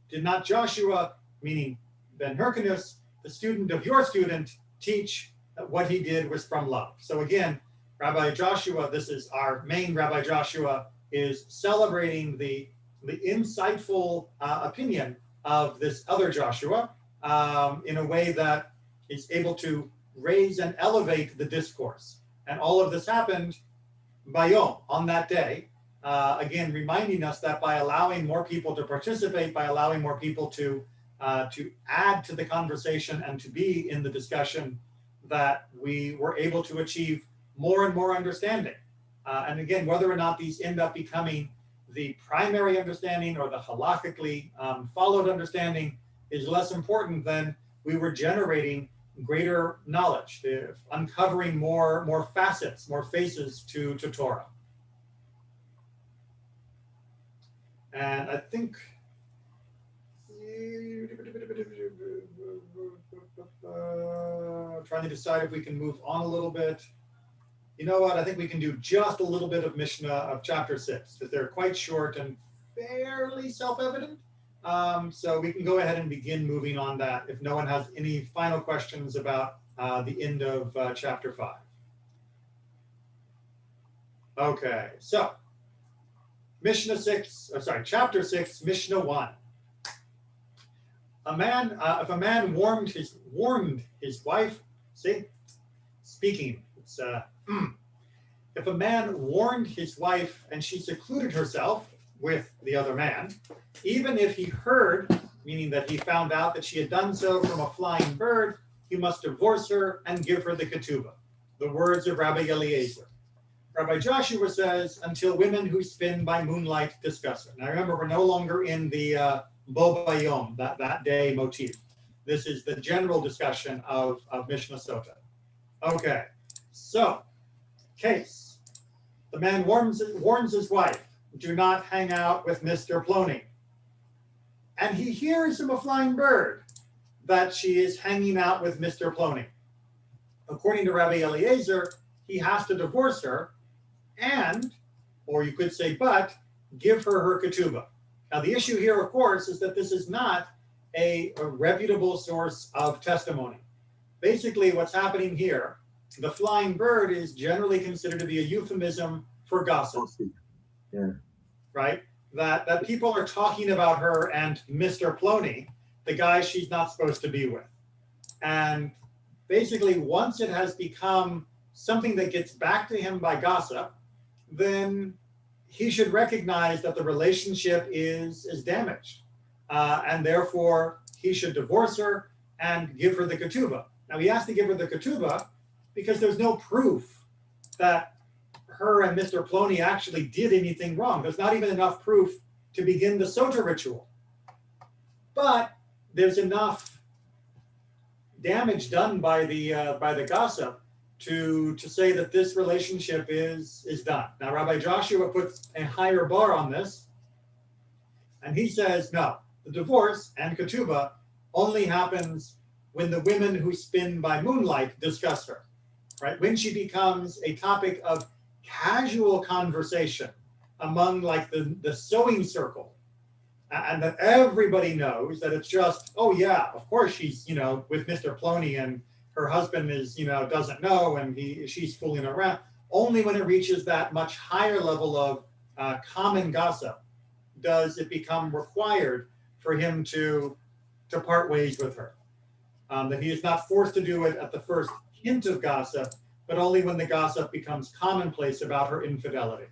Did not Joshua, meaning Ben Hyrcanus, the student of your student, teach that what he did was from love? So again, Rabbi Joshua, this is our main Rabbi Joshua, is celebrating the insightful opinion of this other Joshua in a way that is able to raise and elevate the discourse. And all of this happened bayom, on that day. Again, reminding us that by allowing more people to participate, by allowing more people to add to the conversation and to be in the discussion, that we were able to achieve more and more understanding. And again, whether or not these end up becoming the primary understanding or the halakhically followed understanding is less important than we were generating greater knowledge, uncovering more facets, more faces to Torah. And I think trying to decide if we can move on a little bit. You know what? I think we can do just a little bit of Mishnah of chapter 6, because they're quite short and fairly self-evident. So we can go ahead and begin moving on that if no one has any final questions about the end of chapter 5. Okay, so chapter 6, Mishnah 1. If a man warned his wife, if a man warned his wife and she secluded herself with the other man, even if he heard, meaning that he found out that she had done so from a flying bird, he must divorce her and give her the ketubah. The words of Rabbi Eliezer. Rabbi Joshua says, until women who spin by moonlight discuss it. Now remember, we're no longer in the Bo Bayom, that day motif. This is the general discussion of Mishnah Sotah. Okay, so, case. The man warns his wife, do not hang out with Mr. Plony. And he hears from a flying bird that she is hanging out with Mr. Plony. According to Rabbi Eliezer, he has to divorce her and, or you could say, but, give her ketubah. Now, the issue here, of course, is that this is not a reputable source of testimony. Basically, what's happening here, the flying bird is generally considered to be a euphemism for gossip. Yeah. Right? That people are talking about her and Mr. Plony, the guy she's not supposed to be with. And basically, once it has become something that gets back to him by gossip, then he should recognize that the relationship is damaged. And therefore, he should divorce her and give her the ketubah. Now, he has to give her the ketubah because there's no proof that her and Mr. Plony actually did anything wrong. There's not even enough proof to begin the Sotah ritual. But there's enough damage done by the gossip to say that this relationship is done. Now, Rabbi Joshua puts a higher bar on this, and he says, no, the divorce and ketubah only happens when the women who spin by moonlight discuss her, right? When she becomes a topic of casual conversation among like the sewing circle, and that everybody knows that it's just, oh yeah, of course she's, with Mr. Plony and her husband is, doesn't know and she's fooling around. Only when it reaches that much higher level of common gossip does it become required for him to part ways with her. That he is not forced to do it at the first hint of gossip, but only when the gossip becomes commonplace about her infidelity.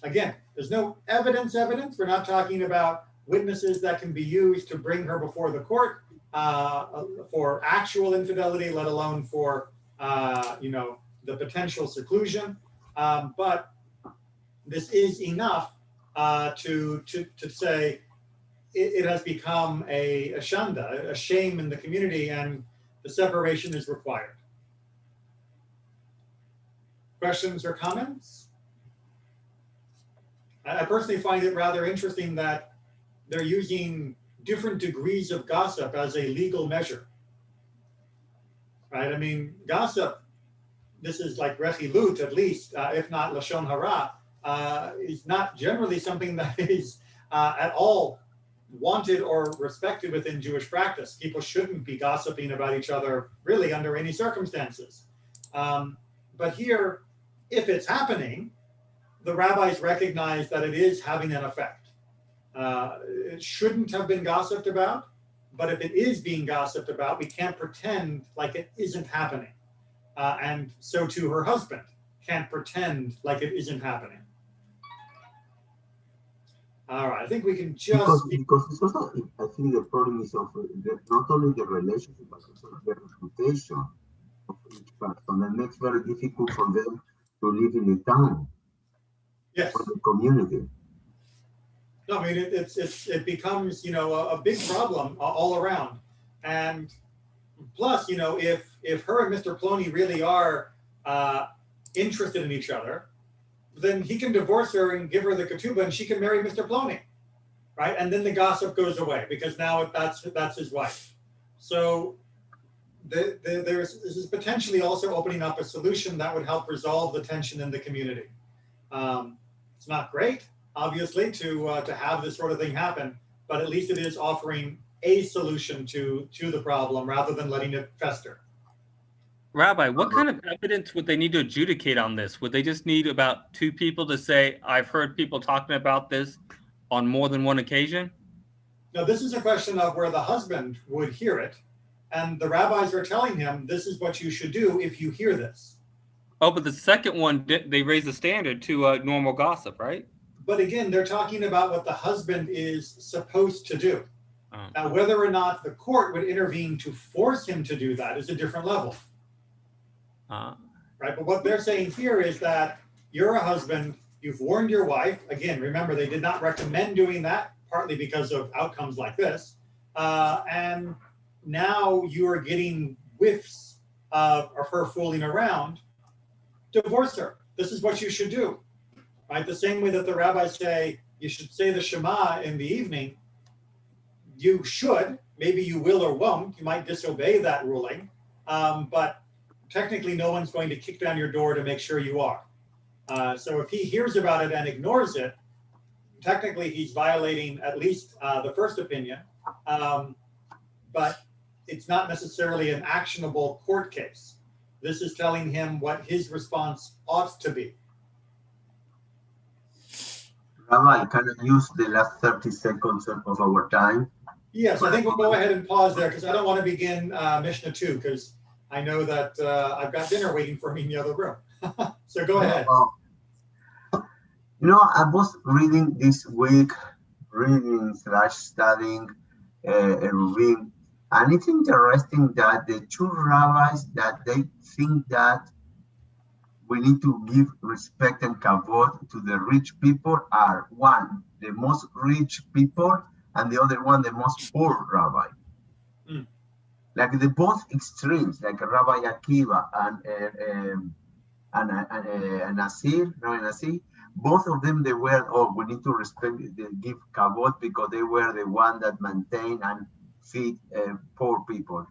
Again, there's no evidence. We're not talking about witnesses that can be used to bring her before the court for actual infidelity, let alone for, the potential seclusion. But this is enough to say it has become a shanda, a shame in the community, and the separation is required. Questions or comments? I personally find it rather interesting that they're using different degrees of gossip as a legal measure, right? I mean, gossip, this is like rechilut at least, if not lashon hara, is not generally something that is at all wanted or respected within Jewish practice. People shouldn't be gossiping about each other really under any circumstances. But here, if it's happening, the rabbis recognize that it is having an effect. It shouldn't have been gossiped about, but if it is being gossiped about, we can't pretend like it isn't happening. and so too her husband can't pretend like it isn't happening. All right, I think we can just because it's also, I think the problem is of not only the relationship but also the reputation of each person. That makes it very difficult for them to live in the town yes. or the community. No, I mean it becomes a big problem all around, and plus if her and Mr. Ploney really are interested in each other, then he can divorce her and give her the ketubah, and she can marry Mr. Ploney, right? And then the gossip goes away because now that's his wife. So this is potentially also opening up a solution that would help resolve the tension in the community. It's not great, obviously, to have this sort of thing happen, but at least it is offering a solution to the problem rather than letting it fester. Rabbi, what kind of evidence would they need to adjudicate on this? Would they just need about 2 people to say, I've heard people talking about this on more than one occasion? No, this is a question of where the husband would hear it, and the rabbis are telling him, this is what you should do if you hear this. Oh, but the second one, they raise the standard to normal gossip, right? But again, they're talking about what the husband is supposed to do. Oh. Now, whether or not the court would intervene to force him to do that is a different level. Right? But what they're saying here is that you're a husband, you've warned your wife. Again, remember, they did not recommend doing that, partly because of outcomes like this. And now you are getting whiffs of her fooling around. Divorce her. This is what you should do. Right? The same way that the rabbis say you should say the Shema in the evening, you should. Maybe you will or won't. You might disobey that ruling. But technically, no one's going to kick down your door to make sure you are. So if he hears about it and ignores it, technically he's violating at least the first opinion. But it's not necessarily an actionable court case. This is telling him what his response ought to be. Rabbi, can I use the last 30 seconds of our time? Yes, I think we'll go ahead and pause there because I don't want to begin Mishnah 2 because I know that I've got dinner waiting for me in the other room. So go ahead. I was reading this week, studying Ruvim, and it's interesting that the 2 rabbis that they think that we need to give respect and kavod to the rich people are one, the most rich people, and the other one, the most poor rabbi. Mm. Like the both extremes, like Rabbi Akiva and Nasir, Rabbi Nasir, both of them, they were, we need to respect, give kavod because they were the one that maintain and feed poor people.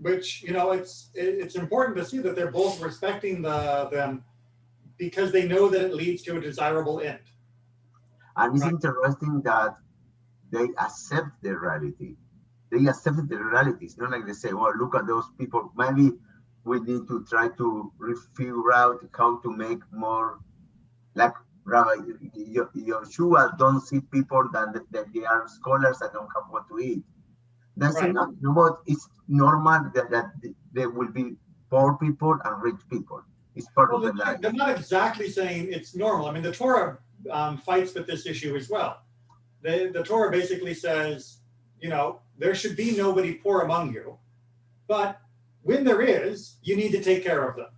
Which, it's important to see that they're both respecting them because they know that it leads to a desirable end. And it's interesting that they accept the reality. They accept the reality. It's not like they say, well, look at those people. Maybe we need to try to figure out how to make more, like Rabbi Yoshua don't see people that they are scholars that don't have what to eat. That's not what it's normal that there will be poor people and rich people. It's part of the life. They're not exactly saying it's normal. I mean, the Torah fights with this issue as well. The Torah basically says, there should be nobody poor among you, but when there is, you need to take care of them.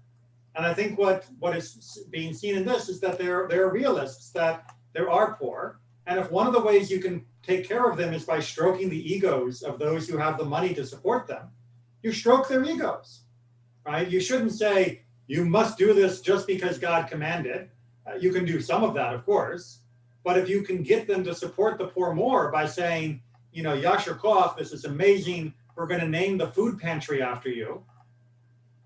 And I think what is being seen in this is that there are realists that there are poor, and if one of the ways you can take care of them is by stroking the egos of those who have the money to support them, you stroke their egos, right? You shouldn't say, you must do this just because God commanded. You can do some of that, of course, but if you can get them to support the poor more by saying, Yasher Koach, this is amazing, we're going to name the food pantry after you,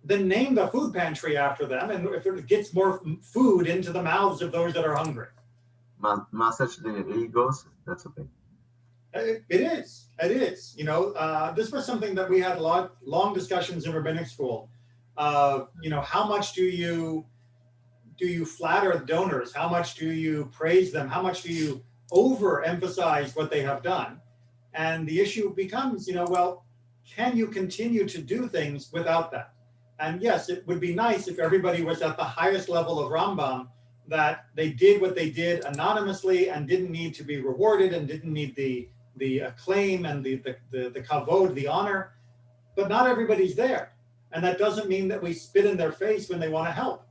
then name the food pantry after them, and if it gets more food into the mouths of those that are hungry. Massage the egos, that's okay. It is. This was something that we had long discussions in rabbinic school. How much do you flatter donors? How much do you praise them? How much do you overemphasize what they have done? And the issue becomes, can you continue to do things without that? And yes, it would be nice if everybody was at the highest level of Rambam, that they did what they did anonymously and didn't need to be rewarded and didn't need the acclaim and the kavod, the honor. But not everybody's there. And that doesn't mean that we spit in their face when they want to help.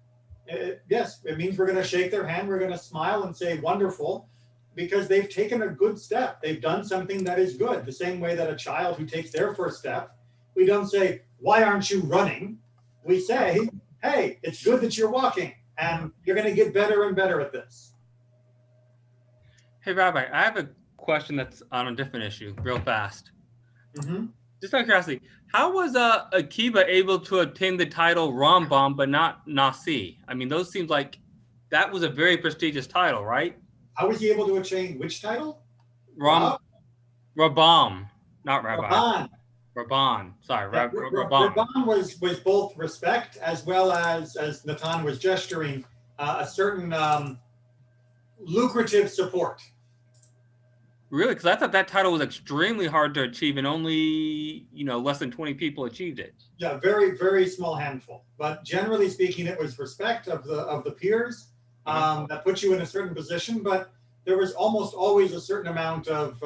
Yes, it means we're going to shake their hand, we're going to smile and say, wonderful, because they've taken a good step. They've done something that is good. The same way that a child who takes their first step, we don't say, why aren't you running? We say, hey, it's good that you're walking, and you're going to get better and better at this. Hey, Rabbi, I have a question that's on a different issue, real fast. Mm-hmm. Just out of curiosity, how was Akiba able to obtain the title Rambam but not Nasi? I mean, those seems like that was a very prestigious title, right? How was he able to attain which title? Rabam, not Rabbi. Rabban. Sorry, Rabban. Rabban was both respect as well as Natan was gesturing, a certain lucrative support. Really? Because I thought that title was extremely hard to achieve, and only less than 20 people achieved it. Yeah, very, very small handful. But generally speaking, it was respect of the peers that put you in a certain position. But there was almost always a certain amount of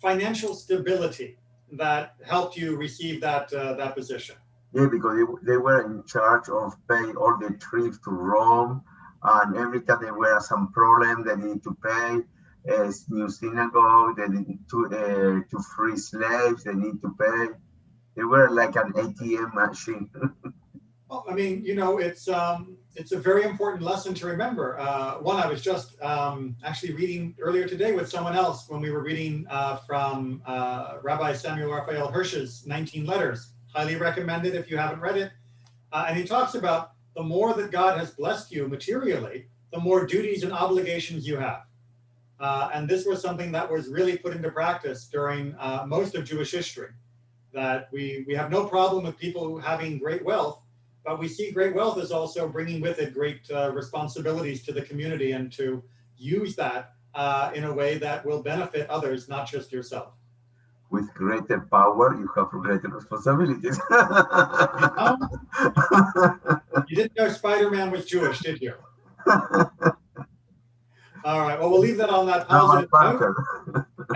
financial stability that helped you receive that position. Yeah, because they were in charge of paying all the trips to Rome, and every time there were some problem, they need to pay. New synagogue, they need to free slaves, they need to pay. They were like an ATM machine. Well, I mean, it's a very important lesson to remember. One I was just actually reading earlier today with someone else when we were reading from Rabbi Samuel Raphael Hirsch's 19 Letters. Highly recommended if you haven't read it. And he talks about the more that God has blessed you materially, the more duties and obligations you have. And this was something that was really put into practice during most of Jewish history, that we have no problem with people having great wealth, but we see great wealth as also bringing with it great responsibilities to the community, and to use that in a way that will benefit others, not just yourself. With greater power, you have greater responsibilities. You didn't know Spider-Man was Jewish, did you? All right, well, we'll leave that on that positive note.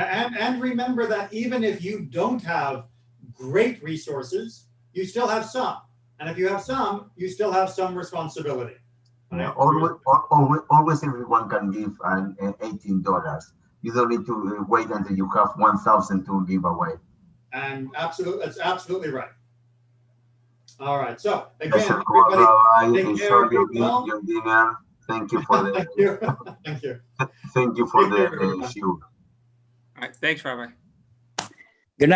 And remember that even if you don't have great resources, you still have some. And if you have some, you still have some responsibility. Yeah, always everyone can give $18. You don't need to wait until you have 1,000 to give away. And that's absolutely right. All right, so again, everybody, enjoy your dinner. Thank you for the. Thank you. Thank you. Thank you for the show. All right, thanks, Rabbi.